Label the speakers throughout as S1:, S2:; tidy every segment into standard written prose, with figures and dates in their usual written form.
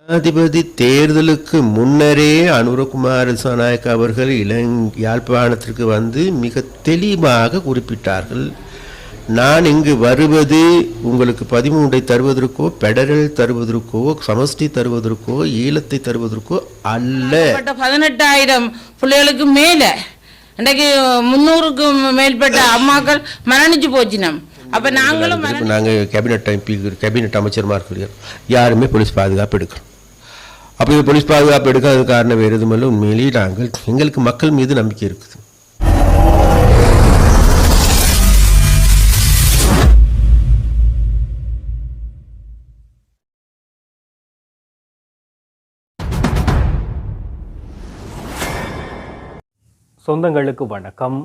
S1: ஜனாதிபதி தேர்தலுக்கு முன்னரே அனுரகுமார திசாநாயக்க அவர்கள் யாழ்ப்பாணத்திற்கு வந்து மிக தெளிவாக குறிப்பிட்டார்கள். நான் இங்கு வருவது உங்களுக்கு 13 தருவதற்கோ, பெடரல் தருவதற்கோ, சமஷ்டி தருவதற்கோ, ஈழத்தை தருவதற்கோ அல்ல.
S2: 18,000 பிள்ளைகளுக்கு மேல இன்றைக்கு 300க்கு மேற்பட்ட அம்மாக்கள் மரணிச்சு போச்சினோம். அப்ப நாங்கள் கேபினட் அமைச்சர்மார்கள் யாருமே போலீஸ் பாதுகாப்பு எடுக்கிறோம். அப்போ இது போலீஸ் பாதுகாப்பு எடுக்காத காரணம் வேறு எதுவுமில்லை. உண்மையிலேயே எங்களுக்கு மக்கள் மீது நம்பிக்கை இருக்குது.
S3: சொந்தங்களுக்கு வணக்கம்.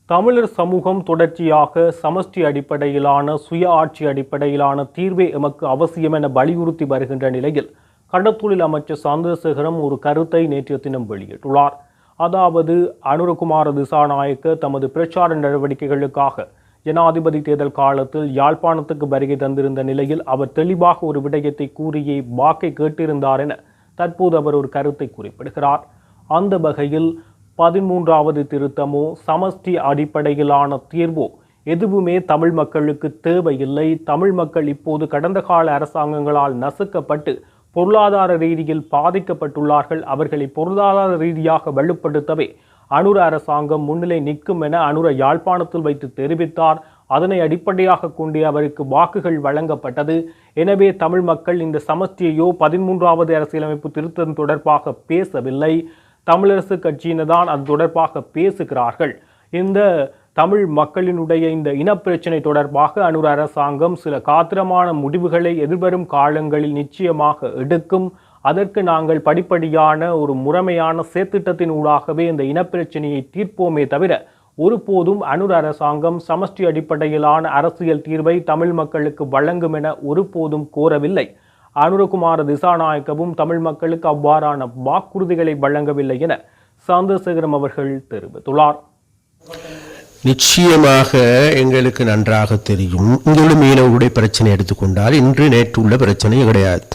S3: தமிழர் சமூகம் தொடர்ச்சியாக சமஷ்டி அடிப்படையிலான சுய ஆட்சி அடிப்படையிலான தீர்வே எமக்கு அவசியம் என வலியுறுத்தி வருகின்ற நிலையில் கடற்தொழில் அமைச்சர் சந்திரசேகரம் ஒரு கருத்தை நேற்றைய தினம் வெளியிட்டுள்ளார். அதாவது அனுரகுமார திசாநாயக்க தமது பிரச்சார நடவடிக்கைகளுக்காக ஜனாதிபதி தேர்தல் காலத்தில் யாழ்ப்பாணத்துக்கு வருகை தந்திருந்த நிலையில் அவர் தெளிவாக ஒரு விடயத்தை கூறியே வாக்கை கேட்டிருந்தார் என தற்போது அவர் ஒரு கருத்தை குறிப்பிடுகிறார். அந்த வகையில் 13வது திருத்தமோ சமஷ்டி அடிப்படையிலான தீர்வோ எதுவுமே தமிழ் மக்களுக்கு தேவையில்லை. தமிழ் மக்கள் இப்போது கடந்த கால அரசாங்கங்களால் நசுக்கப்பட்டு பொருளாதார ரீதியில் பாதிக்கப்பட்டுள்ளார்கள். அவர்களை பொருளாதார ரீதியாக வலுப்படுத்தவே அனுர அரசாங்கம் முன்னிலை நிற்கும் என அனுர யாழ்ப்பாணத்தில் வைத்து தெரிவித்தார். அதனை அடிப்படையாக கொண்டே அவருக்கு வாக்குகள் வழங்கப்பட்டது. எனவே தமிழ் மக்கள் இந்த சமஷ்டியையோ 13வது அரசியலமைப்பு திருத்தம் தொடர்பாக பேசவில்லை. தமிழரசு கட்சியினர் தான் அது தொடர்பாக பேசுகிறார்கள். இந்த தமிழ் மக்களினுடைய இந்த இனப்பிரச்சனை தொடர்பாக அனுர அரசாங்கம் சில காத்திரமான முடிவுகளை எதிர்வரும் காலங்களில் நிச்சயமாக எடுக்கும். அதற்கு நாங்கள் படிப்படியான ஒரு முறைமையான செயற்திட்டத்தின் ஊடாகவே இந்த இனப்பிரச்சனையை தீர்ப்போமே தவிர ஒருபோதும் அனுர அரசாங்கம் சமஷ்டி அடிப்படையிலான அரசியல் தீர்வை தமிழ் மக்களுக்கு வழங்கும் என ஒருபோதும் கோரவில்லை. அனுரகுமார திசாநாயக்கவும் தமிழ் மக்களுக்கு அவ்வாறான வாக்குறுதிகளை வழங்கவில்லை என சந்திரசேகரம் அவர்கள் தெரிவித்துள்ளார்.
S1: நிச்சயமாக எங்களுக்கு நன்றாக தெரியும். இங்குள்ள மீனவர்களுடைய பிரச்சனை எடுத்துக்கொண்டால் இன்று நேற்று உள்ள பிரச்சனை கிடையாது.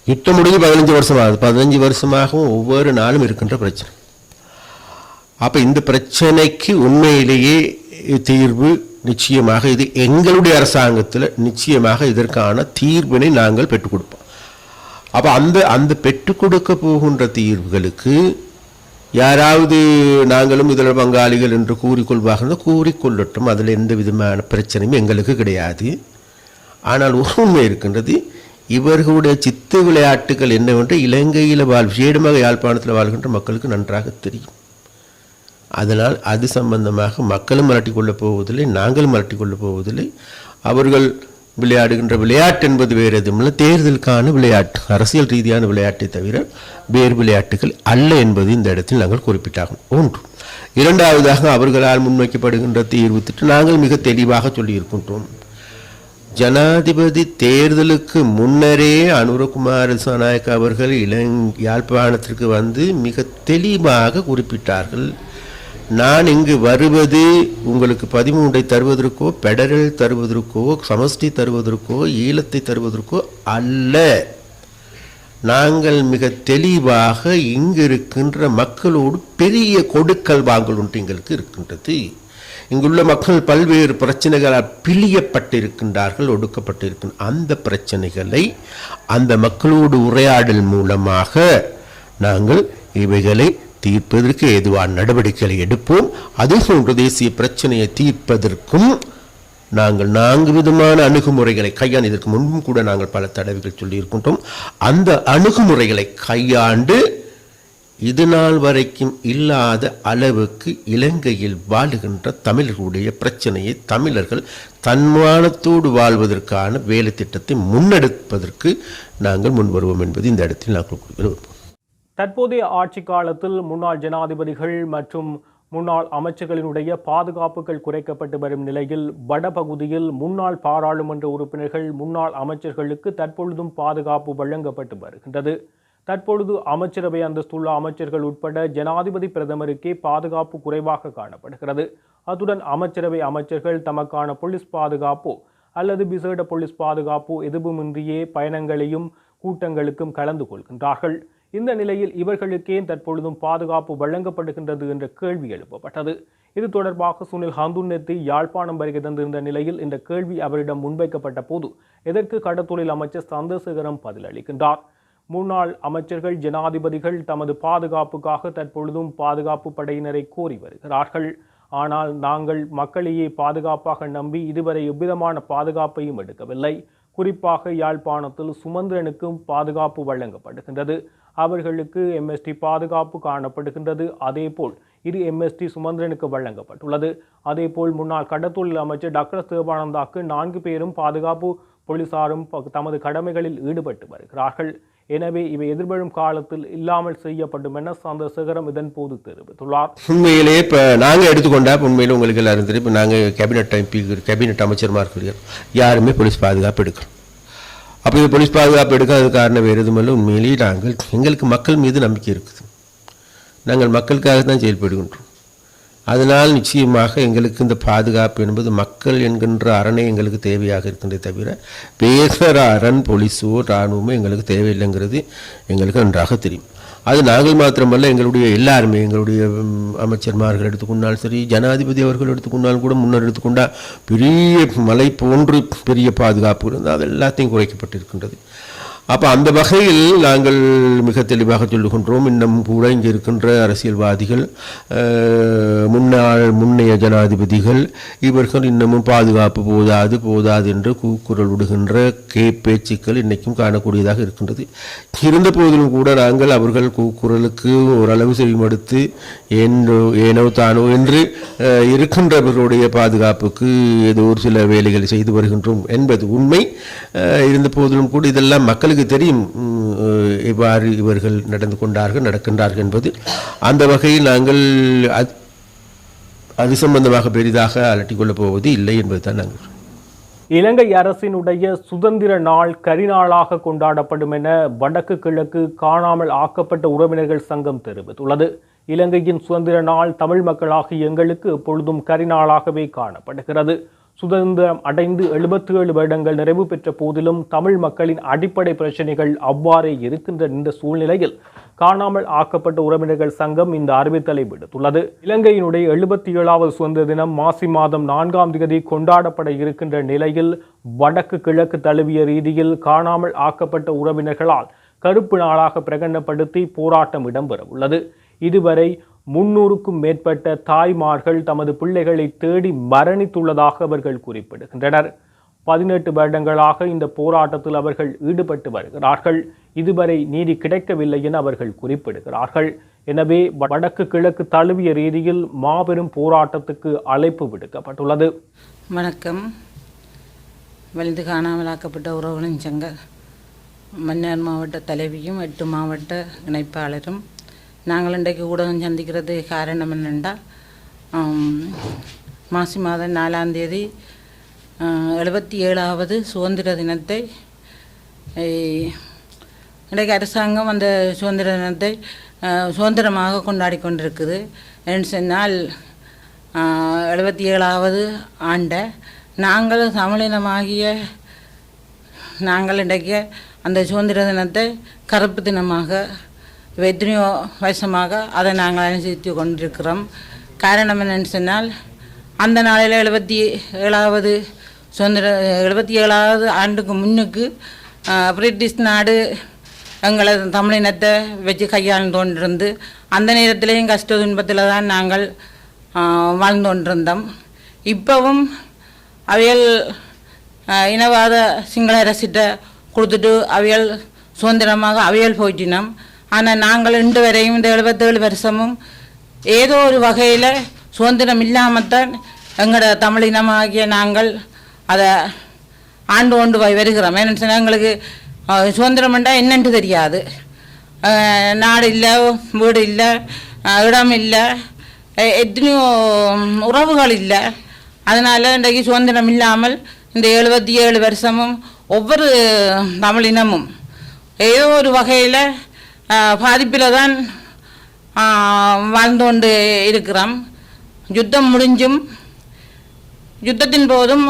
S1: யுத்தம் முடிஞ்சு 15 வருஷமாகுது. 15 வருஷமாகவும் ஒவ்வொரு நாளும் இருக்கின்ற பிரச்சனை. அப்ப இந்த பிரச்சனைக்கு உண்மையிலேயே தீர்வு நிச்சயமாக இது எங்களுடைய அரசாங்கத்தில் நிச்சயமாக இதற்கான தீர்வினை நாங்கள் பெற்றுக் கொடுப்போம். அப்போ அந்த பெற்றுக் கொடுக்க போகின்ற தீர்வுகளுக்கு யாராவது நாங்களும் இதில் பங்காளிகள் என்று கூறிக்கொள்வார்கள், கூறிக்கொள்ளட்டும். அதில் எந்த விதமான பிரச்சனையும் எங்களுக்கு கிடையாது. ஆனால் உண்மை இருக்கின்றது, இவர்களுடைய சித்து விளையாட்டுகள் என்னவென்று இலங்கையில் விசேடமாக யாழ்ப்பாணத்தில் வாழ்கின்ற மக்களுக்கு நன்றாக தெரியும். அதனால் அது சம்பந்தமாக மக்களும் மிரட்டிக் கொள்ளப் போவதில்லை, நாங்களும் மிரட்டிக் கொள்ளப் போவதில்லை. அவர்கள் விளையாடுகின்ற விளையாட்டு என்பது வேறு எதுவுமில்லை, தேர்தலுக்கான விளையாட்டு, அரசியல் ரீதியான விளையாட்டை தவிர வேறு விளையாட்டுகள் அல்ல என்பது இந்த இடத்தில் நாங்கள் குறிப்பிட்டாகும். ஒன்று. இரண்டாவதாக அவர்களால் முன்வைக்கப்படுகின்ற தீர்வு திட்டம் நாங்கள் மிக தெளிவாக சொல்லியிருக்கின்றோம். ஜனாதிபதி தேர்தலுக்கு முன்னரே அனுரகுமார திசாநாயக்க அவர்கள் யாழ்ப்பாணத்திற்கு வந்து மிக தெளிவாக குறிப்பிட்டார்கள். நான் இங்கு வருவது உங்களுக்கு 13 தருவதற்கோ, பெடரல் தருவதற்கோ, சமஷ்டி தருவதற்கோ, ஈழத்தை தருவதற்கோ அல்ல. நாங்கள் மிக தெளிவாக இங்கு இருக்கின்ற மக்களோடு பெரிய கொடுக்கல் வாங்கல் ஒன்று எங்களுக்கு இருக்கின்றது. இங்குள்ள மக்கள் பல்வேறு பிரச்சனைகளால் பிழியப்பட்டிருக்கின்றார்கள், ஒடுக்கப்பட்டிருக்கின்ற அந்த பிரச்சனைகளை அந்த மக்களோடு உரையாடல் மூலமாக நாங்கள் இவைகளை தீர்ப்பதற்கு ஏதுவான நடவடிக்கைகளை எடுப்போம். அதுபோன்று தேசிய பிரச்சனையை தீர்ப்பதற்கும் நாங்கள் 4 விதமான அணுகுமுறைகளை கையாண்டு, இதற்கு முன்பும் கூட நாங்கள் பல தடவைகள் சொல்லியிருக்கின்றோம். அந்த அணுகுமுறைகளை கையாண்டு இது நாள் வரைக்கும் இல்லாத அளவுக்கு இலங்கையில் வாழுகின்ற தமிழர்களுடைய பிரச்சனையை தமிழர்கள் தன்மானத்தோடு வாழ்வதற்கான வேலை திட்டத்தை முன்னெடுப்பதற்கு நாங்கள் முன்வருவோம் என்பது இந்த இடத்தில் நாங்கள் குறிப்பிடுவோம்.
S3: தற்போதைய ஆட்சி காலத்தில் முன்னாள் ஜனாதிபதிகள் மற்றும் முன்னாள் அமைச்சர்களினுடைய பாதுகாப்புகள் குறைக்கப்பட்டு வரும் நிலையில் வடபகுதியில் முன்னாள் பாராளுமன்ற உறுப்பினர்கள், முன்னாள் அமைச்சர்களுக்கு தற்பொழுதும் பாதுகாப்பு வழங்கப்பட்டு வருகின்றது. தற்பொழுது அமைச்சரவை அந்தஸ்துள்ள அமைச்சர்கள் உட்பட ஜனாதிபதி பிரதமருக்கே பாதுகாப்பு குறைவாக காணப்படுகிறது. அத்துடன் அமைச்சரவை அமைச்சர்கள் தமக்கான போலீஸ் பாதுகாப்போ அல்லது விசேட போலீஸ் பாதுகாப்பு எதுவுமின்றியே பயணங்களையும் கூட்டங்களுக்கும் கலந்து கொள்கின்றார்கள். இந்த நிலையில் இவர்களுக்கே தற்பொழுதும் பாதுகாப்பு வழங்கப்படுகின்றது என்ற கேள்வி எழுப்பப்பட்டது. இது தொடர்பாக சுனில் ஹந்துன்னெத்தி யாழ்ப்பாணம் வருகை தந்திருந்த நிலையில் இந்த கேள்வி அவரிடம் முன்வைக்கப்பட்ட போது இதற்கு கடத்தொழில் அமைச்சர் சந்திரசேகரம் பதிலளிக்கின்றார். முன்னாள் அமைச்சர்கள் ஜனாதிபதிகள் தமது பாதுகாப்புக்காக தற்பொழுதும் பாதுகாப்பு படையினரை கோரி வருகிறார்கள். ஆனால் நாங்கள் மக்களையே பாதுகாப்பாக நம்பி இதுவரை எவ்விதமான பாதுகாப்பையும் எடுக்கவில்லை. குறிப்பாக யாழ்ப்பாணத்தில் சுமந்திரனுக்கும் பாதுகாப்பு வழங்கப்படுகின்றது. அவர்களுக்கு MST பாதுகாப்பு காணப்படுகின்றது. அதேபோல் இது MST சுமந்திரனுக்கு வழங்கப்பட்டுள்ளது. அதேபோல் முன்னாள் கடத்தொழில் அமைச்சர் டாக்டர் தேவானந்தாக்கு 4 பேரும் பாதுகாப்பு போலீசாரும் தமது கடமைகளில் ஈடுபட்டு வருகிறார்கள். எனவே இவை எதிர்வரும் காலத்தில் இல்லாமல் செய்யப்படும் என சந்திரசேகரம் இதன் போது தெரிவித்துள்ளார்.
S1: உண்மையிலே இப்போ நாங்கள் எடுத்துக்கொண்டா உண்மையிலே உங்களுக்கு எல்லாரும் தெரியும். இப்போ நாங்கள் கேபினெட் அமைச்சர்மா இருக்கிறோம், யாருமே போலீஸ் பாதுகாப்பு எடுக்கிறோம். அப்போ இது போலீஸ் பாதுகாப்பு எடுக்காத காரணம் வேறு எதுவுமில்லை. உண்மையிலேயே எங்களுக்கு மக்கள் மீது நம்பிக்கை இருக்குது. நாங்கள் மக்களுக்காக தான் செயல்படுகின்றோம். அதனால் நிச்சயமாக எங்களுக்கு இந்த பாதுகாப்பு என்பது மக்கள் என்கின்ற அரணை எங்களுக்கு தேவையாக இருக்கின்றே தவிர வேற அரண் போலீஸோ இராணுவமோ எங்களுக்கு தேவையில்லைங்கிறது எங்களுக்கு நன்றாக தெரியும். அது நாங்கள் மாத்திரமல்ல, எங்களுடைய எல்லாருமே, எங்களுடைய அமைச்சர்மார்கள் எடுத்துக்கொண்டாலும் சரி, ஜனாதிபதி அவர்கள் எடுத்துக்கொண்டாலும் கூட முன்னர் எடுத்துக்கொண்டால் பெரிய மலை போன்று பெரிய பாதுகாப்பு இருந்தால் அது எல்லாத்தையும் குறைக்கப்பட்டிருக்கின்றது. அப்போ அந்த வகையில் நாங்கள் மிக தெளிவாக சொல்லுகின்றோம். இன்னும் கூட இங்கே இருக்கின்ற அரசியல்வாதிகள், முன்னைய ஜனாதிபதிகள் இவர்கள் இன்னமும் பாதுகாப்பு போதாது என்று கூக்குரல் விடுகின்ற பேச்சுக்கள் இன்றைக்கும் காணக்கூடியதாக இருக்கின்றது. இருந்த போதிலும் கூட நாங்கள் அவர்கள் கூக்குரலுக்கு ஓரளவு செவிமடுத்து ஏனோ தானோ என்று இருக்கின்றவர்களுடைய பாதுகாப்புக்கு ஏதோ ஒரு சில வேலைகளை செய்து வருகின்றோம் என்பது உண்மை. இருந்த போதிலும் கூட இதெல்லாம் மக்களுக்கு தெரியும் எவ்வாறு இவர்கள் நடக்கின்றார்கள் என்பது. அந்த வகையில் நாங்கள் அது சம்பந்தமாக பெரிதாக அலட்டிக்கொள்ளப் போவது இல்லை என்பதுதான் நாங்கள்.
S3: இலங்கை அரசினுடைய சுதந்திர நாள் கரிநாளாக கொண்டாடப்படும் என வடக்கு கிழக்கு காணாமல் ஆக்கப்பட்ட உறவினர்கள் சங்கம் தெரிவித்துள்ளது. இலங்கையின் சுதந்திர நாள் தமிழ் மக்களாகிய எங்களுக்கு எப்பொழுதும் கரிநாளாகவே காணப்படுகிறது. சுதந்திரம் அடைந்து 77 வருடங்கள் நிறைவு பெற்ற போதிலும் தமிழ் மக்களின் அடிப்படை பிரச்சனைகள் அவ்வாறே இருக்கின்ற இந்த சூழ்நிலையில் காணாமல் ஆக்கப்பட்ட உறவினர்கள் சங்கம் இந்த அறிவித்தலை விடுத்துள்ளது. இலங்கையினுடைய 77வது சுதந்திர தினம் மாசி மாதம் 4ஆம் தேதி கொண்டாடப்பட இருக்கின்ற நிலையில் வடக்கு கிழக்கு தழுவிய ரீதியில் காணாமல் ஆக்கப்பட்ட உறவினர்களால் கருப்பு நாளாக பிரகடனப்படுத்தி போராட்டம் இடம்பெற உள்ளது. இதுவரை 300க்கும் மேற்பட்ட தாய்மார்கள் தமது பிள்ளைகளை தேடி மரணித்துள்ளதாக அவர்கள் குறிப்பிடுகின்றனர். 18 வருடங்களாக இந்த போராட்டத்தில் அவர்கள் ஈடுபட்டு வருகிறார்கள். இதுவரை நீதி கிடைக்கவில்லை என அவர்கள் குறிப்பிடுகிறார்கள். எனவே வடக்கு கிழக்கு தழுவிய ரீதியில் மாபெரும் போராட்டத்துக்கு அழைப்பு விடுக்கப்பட்டுள்ளது.
S2: வணக்கம். வலிந்து காணாமலாக்கப்பட்ட உறவுகளின் சங்க மன்னார் மாவட்ட தலைவியும் 8 மாவட்ட இணைப்பாளரும் நாங்கள் இன்றைக்கு ஊடகம் சந்திக்கிறது காரணம் என்னென்னா, மாசி மாதம் 4ஆம் தேதி 77வது சுதந்திர தினத்தை இன்றைக்கு அரசாங்கம் அந்த சுதந்திர தினத்தை சுதந்திரமாக கொண்டாடி கொண்டிருக்குது. என்று சொன்னால் 77வது ஆண்டை நாங்கள் தமிழினமாகிய நாங்கள் இன்றைக்கு அந்த சுதந்திர தினத்தை கருப்பு தினமாக எத்தனையோ வருஷமாக அதை நாங்கள் அனுசரித்து கொண்டிருக்கிறோம். காரணம் என்னென்னு சொன்னால், அந்த நாளில் 77வது சுதந்திர 77வது ஆண்டுக்கு முன்னுக்கு பிரிட்டிஷ் நாடு எங்களை தமிழினத்தை வச்சு கையாண்டு கொண்டிருந்து அந்த நேரத்திலேயும் கஷ்ட துன்பத்தில் தான் நாங்கள் வாழ்ந்து கொண்டிருந்தோம். இப்போவும் அவைகள் இனவாத சிங்கள அரசிட்ட கொடுத்துட்டு அவைகள் சுதந்திரமாக அவைகள் போயிட்டினோம். ஆனால் நாங்கள் இன்று வரையும் இந்த 77 வருஷமும் ஏதோ ஒரு வகையில் சுதந்திரம் இல்லாமல்தான் எங்களோட தமிழினமாகிய நாங்கள் அதை ஆண்டு கொண்டு போய் வருகிறோம். ஏன்னு சொன்னால் எங்களுக்கு சுதந்திரம் என்றால் என்னென்று தெரியாது. நாடு இல்லை, வீடு இல்லை, இடம் இல்லை, எத்தனையோ உறவுகள் இல்லை. அதனால் இன்றைக்கு சுதந்திரம் இல்லாமல் இந்த 77 வருஷமும் ஒவ்வொரு தமிழினமும் ஏதோ ஒரு வகையில் பாதிப்பில் தான் வாழ்ந்து கொண்டு இருக்கிறோம். யுத்தம் முடிஞ்சும் யுத்தத்தின் போதும்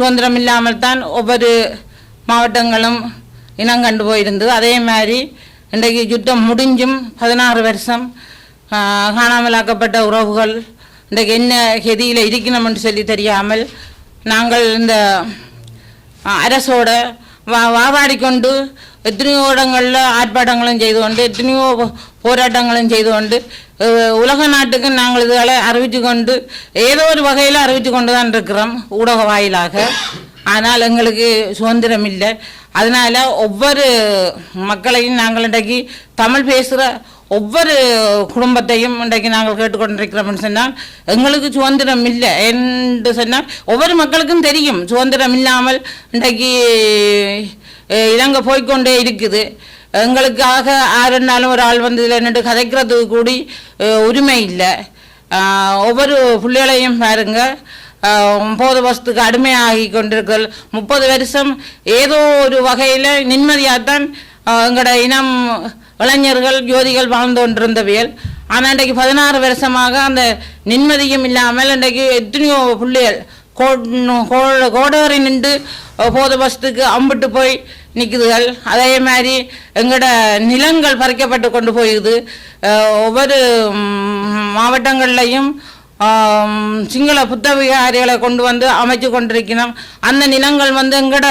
S2: சுதந்திரம் இல்லாமல் தான் ஒவ்வொரு மாவட்டங்களும் இனம் கண்டு போயிருந்தது. அதே மாதிரி இன்றைக்கு யுத்தம் முடிஞ்சும் 16 வருஷம் காணாமலாக்கப்பட்ட உறவுகள் இன்றைக்கு என்ன கதியில் இருக்கணும்னு சொல்லி தெரியாமல் நாங்கள் இந்த அரசோட வாதாடி கொண்டு எத்தனையோ இடங்களில் ஆர்ப்பாட்டங்களும் செய்து கொண்டு எத்தனையோ போராட்டங்களும் செய்து கொண்டு உலக நாட்டுக்கு நாங்கள் இதுகளை அறிவித்து கொண்டு ஏதோ ஒரு வகையில் அறிவித்து கொண்டு தான் இருக்கிறோம் ஊடக வாயிலாக. ஆனால் எங்களுக்கு சுதந்திரம் இல்லை. அதனால் ஒவ்வொரு மக்களையும் நாங்கள் இன்றைக்கு தமிழ் பேசுகிற ஒவ்வொரு குடும்பத்தையும் இன்றைக்கு நாங்கள் கேட்டுக்கொண்டிருக்கிறோம்னு சொன்னால் எங்களுக்கு சுதந்திரம் இல்லை என்று சொன்னால் ஒவ்வொரு மக்களுக்கும் தெரியும் சுதந்திரம் இல்லாமல் இன்றைக்கு இலங்கை போய்கொண்டே இருக்குது. எங்களுக்காக ஆறுனாலும் ஒரு ஆள் வந்து இதில் நின்று கதைக்கிறதுக்கு கூடி உரிமை இல்லை. ஒவ்வொரு பிள்ளைகளையும் பாருங்கள், 9 வருஷத்துக்கு அடிமையாகி கொண்டிருக்கள் 30 வருஷம் ஏதோ ஒரு வகையில் நிம்மதியாகத்தான் எங்களோட இனம் இளைஞர்கள் ஜோதிகள் வாழ்ந்து கொண்டிருந்தவியல். ஆனால் இன்றைக்கு 16 வருஷமாக அந்த நிம்மதியும் இல்லாமல் இன்றைக்கு எத்தனையோ பிள்ளைகள் கோடேறி நின்று 9 வருஷத்துக்கு அம்பிட்டு போய் நிற்குதுகள். அதே மாதிரி எங்களோட நிலங்கள் பறிக்கப்பட்டு கொண்டு போயிடுது. ஒவ்வொரு மாவட்டங்கள்லையும் சிங்கள புத்தவிகாரிகளை கொண்டு வந்து அமைச்சு கொண்டிருக்கணும். அந்த நிலங்கள் வந்து எங்களோட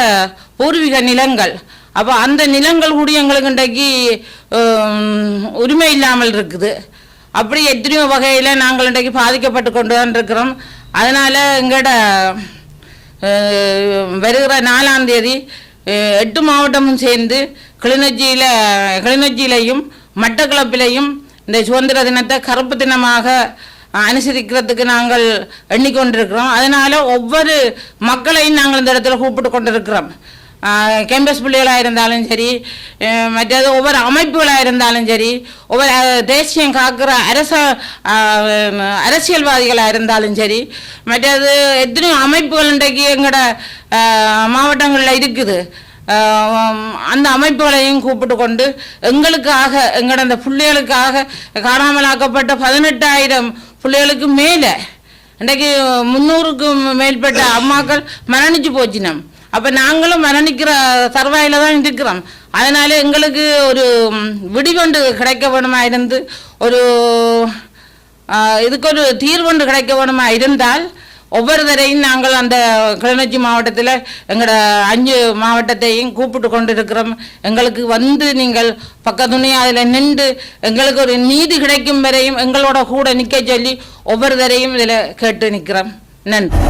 S2: பூர்வீக நிலங்கள். அப்போ அந்த நிலங்கள் கூட எங்களுக்கு இன்றைக்கு உரிமை இல்லாமல் இருக்குது. அப்படி எத்தனையோ வகையில் நாங்கள் இன்றைக்கு பாதிக்கப்பட்டு கொண்டு தான் இருக்கிறோம். அதனால் எங்களோட வருகிற 4ஆம் தேதி 8 மாவட்டமும் சேர்ந்து கிளிநொச்சியிலையும் மட்டக்களப்பிலையும் இந்த சுதந்திர தினத்தை கருப்பு தினமாக அனுசரிக்கிறதுக்கு நாங்கள் எண்ணிக்கொண்டிருக்கிறோம். அதனால் ஒவ்வொரு மக்களையும் நாங்கள் இந்த இடத்துல கூப்பிட்டு கொண்டிருக்கிறோம். கேம்பஸ் பிள்ளைகளாக இருந்தாலும் சரி, மற்றது ஒவ்வொரு அமைப்புகளாக இருந்தாலும் சரி, ஒவ்வொரு தேசியம் காக்கிற அரசியல்வாதிகளாக இருந்தாலும் சரி, மற்றது எத்தனையோ அமைப்புகள் இன்றைக்கு எங்களோட மாவட்டங்களில் இருக்குது. அந்த அமைப்புகளையும் கூப்பிட்டு கொண்டு எங்களுக்காக எங்களோட அந்த பிள்ளைகளுக்காக காணாமலாக்கப்பட்ட 18,000 பிள்ளைகளுக்கு மேலே இன்றைக்கு 300க்கும் மேற்பட்ட அம்மாக்கள் மரணிச்சு போச்சினோம். அப்போ நாங்களும் மரணிக்கிற தருவாயில் தான் இருக்கிறோம். அதனால எங்களுக்கு ஒரு விடிவொன்று கிடைக்க வேணுமா இருந்து ஒரு இதுக்கு ஒரு தீர்வொன்று கிடைக்க வேணுமா இருந்தால் ஒவ்வொருத்தரையும் நாங்கள் அந்த கிளிநொச்சி மாவட்டத்தில் எங்களோட 5 மாவட்டத்தையும் கூப்பிட்டு கொண்டு இருக்கிறோம். எங்களுக்கு வந்து நீங்கள் பக்கத்துணையாக அதில் நின்று எங்களுக்கு ஒரு நீதி கிடைக்கும் வரையும் எங்களோட கூட நிற்க சொல்லி ஒவ்வொருத்தரையும் இதில் கேட்டு நிற்கிறோம். நன்றி.